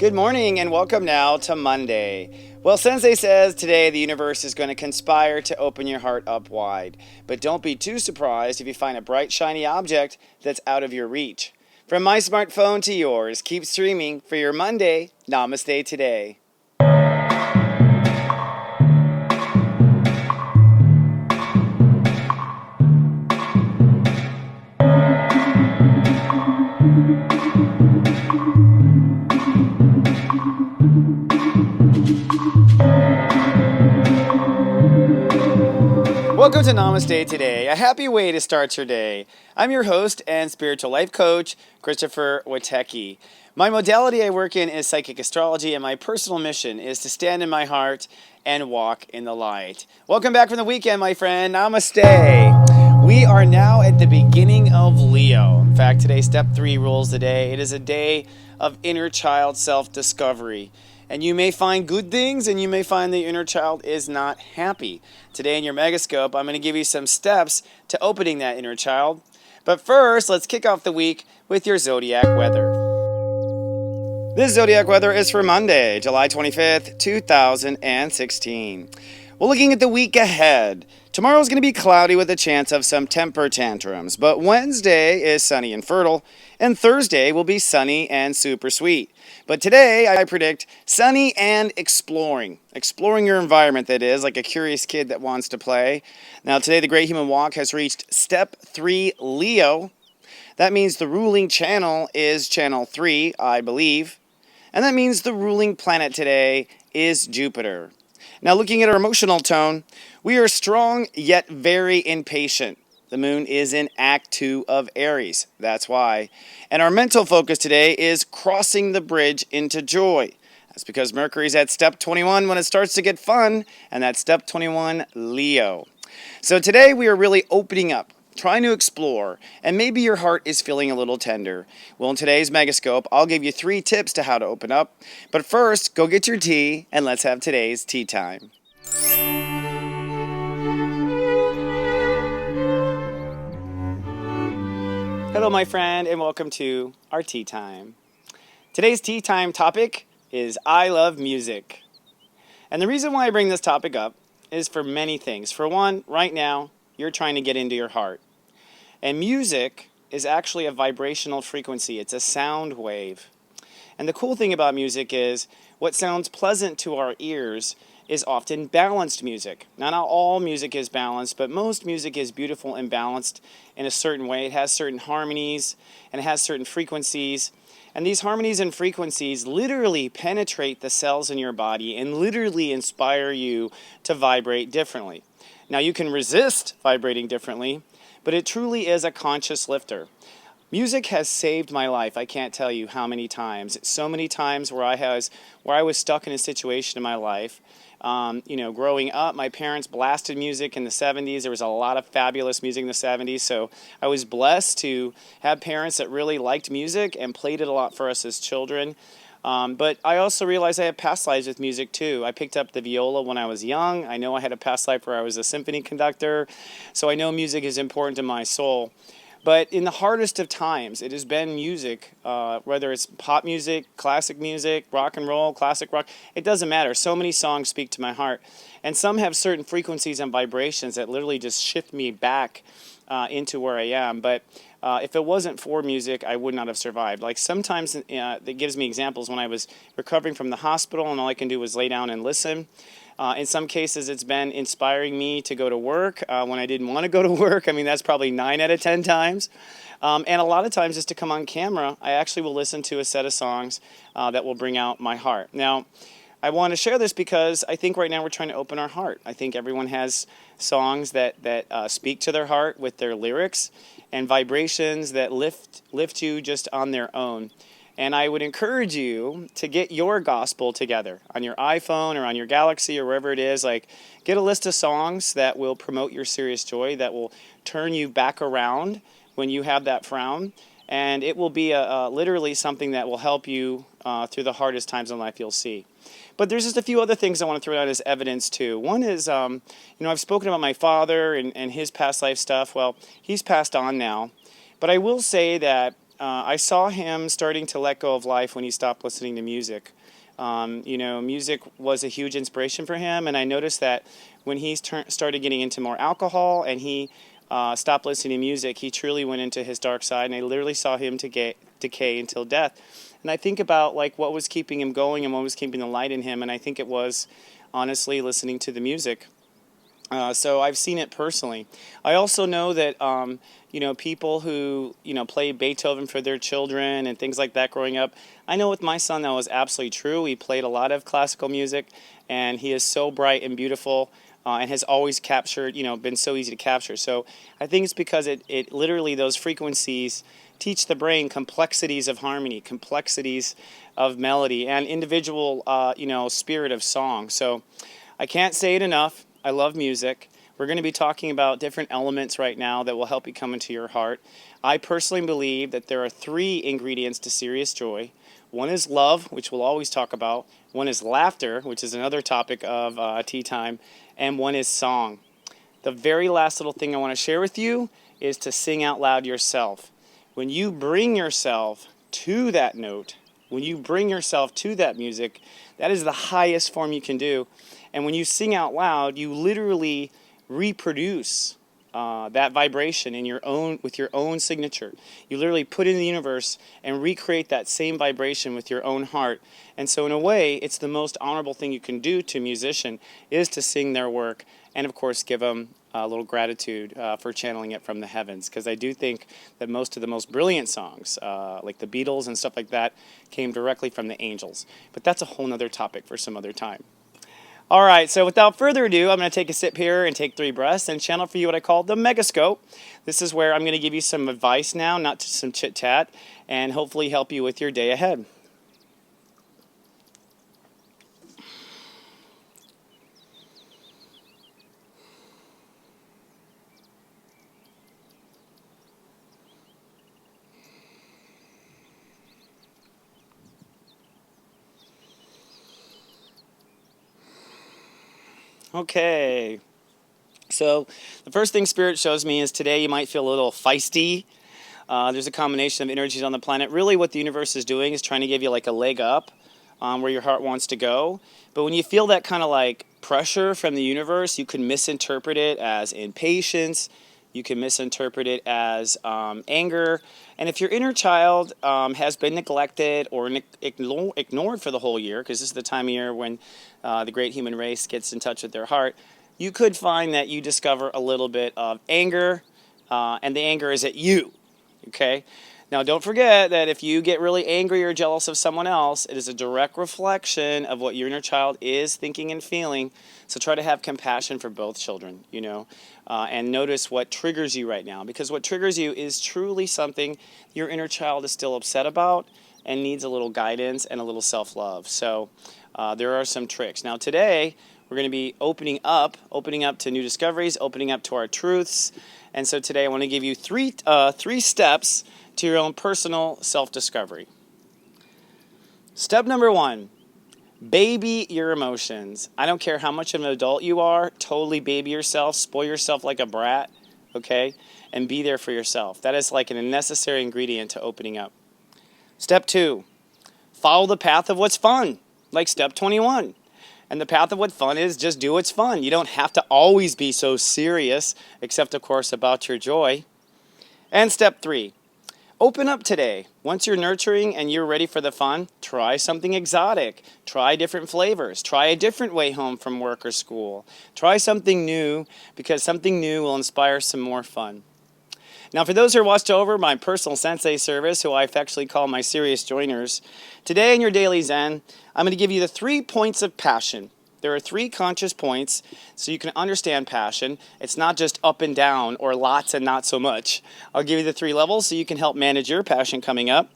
Good morning and welcome now to Monday. Well, Sensei says today the universe is going to conspire to open your heart up wide. But don't be too surprised if you find a bright, shiny object that's out of your reach. From my smartphone to yours, keep streaming for your Monday Namaste Today. Welcome to Namaste Today, a happy way to start your day. I'm your host and spiritual life coach, Christopher Witecki. My modality I work in is psychic astrology, and my personal mission is to stand in my heart and walk in the light. Welcome back from the weekend, my friend. Namaste. We are now at the beginning of Leo. In fact, today, step 3 rules the day. It is a day of inner child self-discovery. And you may find good things, and you may find the inner child is not happy. Today in your Megascope, I'm going to give you some steps to opening that inner child. But first, let's kick off the week with your zodiac weather. This zodiac weather is for Monday, July 25th, 2016. Well, looking at the week ahead, tomorrow's going to be cloudy with a chance of some temper tantrums. But Wednesday is sunny and fertile, and Thursday will be sunny and super sweet. But today, I predict sunny and exploring. Exploring your environment, that is, like a curious kid that wants to play. Now, today, the Great Human Walk has reached step 3 Leo. That means the ruling channel is channel 3, I believe. And that means the ruling planet today is Jupiter. Now, looking at our emotional tone, we are strong yet very impatient. The moon is in Act 2 of Aries. That's why. And our mental focus today is crossing the bridge into joy. That's because Mercury's at step 21 when it starts to get fun, and that's step 21, Leo. So today we are really opening up, trying to explore, and maybe your heart is feeling a little tender. Well, in today's Megascope, I'll give you 3 tips to how to open up. But first, go get your tea, and let's have today's tea time. Hello, my friend, and welcome to our tea time. Today's tea time topic is I love music. And the reason why I bring this topic up is for many things. For one, right now, you're trying to get into your heart. And music is actually a vibrational frequency. It's a sound wave. And the cool thing about music is what sounds pleasant to our ears is often balanced music. Now, not all music is balanced, but most music is beautiful and balanced in a certain way. It has certain harmonies and it has certain frequencies. And these harmonies and frequencies literally penetrate the cells in your body and literally inspire you to vibrate differently. Now, you can resist vibrating differently, but it truly is a conscious lifter. Music has saved my life. I can't tell you how many times. So many times where I was stuck in a situation in my life. Growing up, my parents blasted music in the 70s. There was a lot of fabulous music in the 70s. So I was blessed to have parents that really liked music and played it a lot for us as children. But I also realized I had past lives with music too. I picked up the viola when I was young. I know I had a past life where I was a symphony conductor. So I know music is important to my soul. But in the hardest of times, it has been music, whether it's pop music, classic music, rock and roll, classic rock, it doesn't matter. So many songs speak to my heart. And some have certain frequencies and vibrations that literally just shift me back into where I am. But if it wasn't for music, I would not have survived. Like sometimes it gives me examples when I was recovering from the hospital and all I can do was lay down and listen. In some cases, it's been inspiring me to go to work when I didn't want to go to work. I mean, that's probably 9 out of 10 times. And a lot of times, just to come on camera, I actually will listen to a set of songs that will bring out my heart. Now, I want to share this because I think right now we're trying to open our heart. I think everyone has songs that speak to their heart with their lyrics and vibrations that lift you just on their own. And I would encourage you to get your gospel together on your iPhone or on your Galaxy or wherever it is. Like, get a list of songs that will promote your serious joy, that will turn you back around when you have that frown. And it will be literally something that will help you through the hardest times in life you'll see. But there's just a few other things I want to throw out as evidence too. One is, I've spoken about my father and his past life stuff. Well, he's passed on now. But I will say that I saw him starting to let go of life when he stopped listening to music. Music was a huge inspiration for him, and I noticed that when he started getting into more alcohol and he stopped listening to music, he truly went into his dark side, and I literally saw him decay until death. And I think about like what was keeping him going and what was keeping the light in him, and I think it was honestly listening to the music. So I've seen it personally. I also know that people who play Beethoven for their children and things like that growing up. I know with my son that was absolutely true. He played a lot of classical music, and he is so bright and beautiful, and has always captured, been so easy to capture. So I think it's because it literally, those frequencies teach the brain complexities of harmony, complexities of melody, and individual spirit of song. So I can't say it enough. I love music. We're going to be talking about different elements right now that will help you come into your heart. I personally believe that there are 3 ingredients to serious joy. One is love, which we'll always talk about. One is laughter, which is another topic of tea time. And one is song. The very last little thing I want to share with you is to sing out loud yourself. When you bring yourself to that note, when you bring yourself to that music, that is the highest form you can do. And when you sing out loud, you literally reproduce that vibration with your own signature. You literally put it in the universe and recreate that same vibration with your own heart. And so in a way, it's the most honorable thing you can do to a musician is to sing their work and, of course, give them a little gratitude for channeling it from the heavens. Because I do think that most of the most brilliant songs, like the Beatles and stuff like that, came directly from the angels. But that's a whole nother topic for some other time. All right, so without further ado, I'm going to take a sip here and take 3 breaths and channel for you what I call the Megascope. This is where I'm going to give you some advice now, not just some chit-chat, and hopefully help you with your day ahead. Okay, so the first thing Spirit shows me is today you might feel a little feisty. There's a combination of energies on the planet. Really what the universe is doing is trying to give you like a leg up where your heart wants to go. But when you feel that kind of like pressure from the universe, you can misinterpret it as impatience. You can misinterpret it as anger. And if your inner child has been neglected or ignored for the whole year, because this is the time of year when the great human race gets in touch with their heart, you could find that you discover a little bit of anger, and the anger is at you, okay? Now, don't forget that if you get really angry or jealous of someone else, it is a direct reflection of what your inner child is thinking and feeling. So try to have compassion for both children, and notice what triggers you right now. Because what triggers you is truly something your inner child is still upset about and needs a little guidance and a little self-love. So there are some tricks. Now, today, we're going to be opening up to new discoveries, opening up to our truths. And so today I want to give you three steps to your own personal self-discovery. Step number 1, baby your emotions. I don't care how much of an adult you are, totally baby yourself, spoil yourself like a brat, okay? And be there for yourself. That is like a necessary ingredient to opening up. Step 2, follow the path of what's fun, like step 21. And the path of what fun is, just do what's fun. You don't have to always be so serious, except, of course, about your joy. And step 3, open up today. Once you're nurturing and you're ready for the fun, try something exotic. Try different flavors. Try a different way home from work or school. Try something new, because something new will inspire some more fun. Now, for those who are watched over my personal sensei service, who I affectionately call my serious joiners, today in your daily Zen, I'm going to give you the 3 points of passion. There are 3 conscious points so you can understand passion. It's not just up and down or lots and not so much. I'll give you the 3 levels so you can help manage your passion coming up.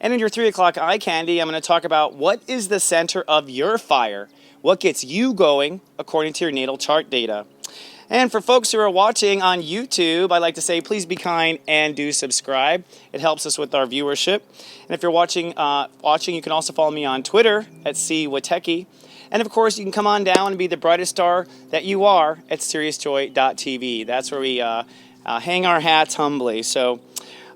And in your 3 o'clock eye candy, I'm going to talk about what is the center of your fire, what gets you going according to your natal chart data. And for folks who are watching on YouTube, I'd like to say please be kind and do subscribe. It helps us with our viewership. And if you're watching, you can also follow me on Twitter at @CWateki. And of course, you can come on down and be the brightest star that you are at SeriousJoy.tv. That's where we hang our hats humbly. So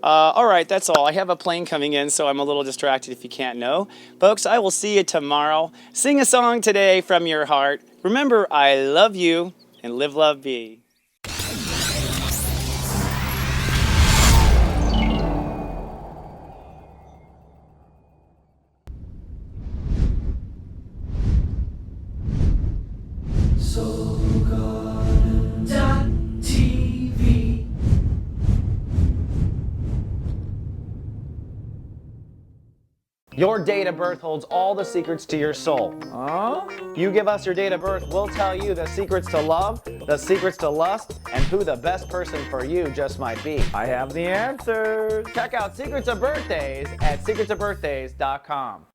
All right, that's all. I have a plane coming in, so I'm a little distracted if you can't know. Folks, I will see you tomorrow. Sing a song today from your heart. Remember, I love you, and live, love, be. TV. Your date of birth holds all the secrets to your soul. You give us your date of birth, we'll tell you the secrets to love, the secrets to lust, and who the best person for you just might be. I have the answers. Check out Secrets of Birthdays at secretsofbirthdays.com.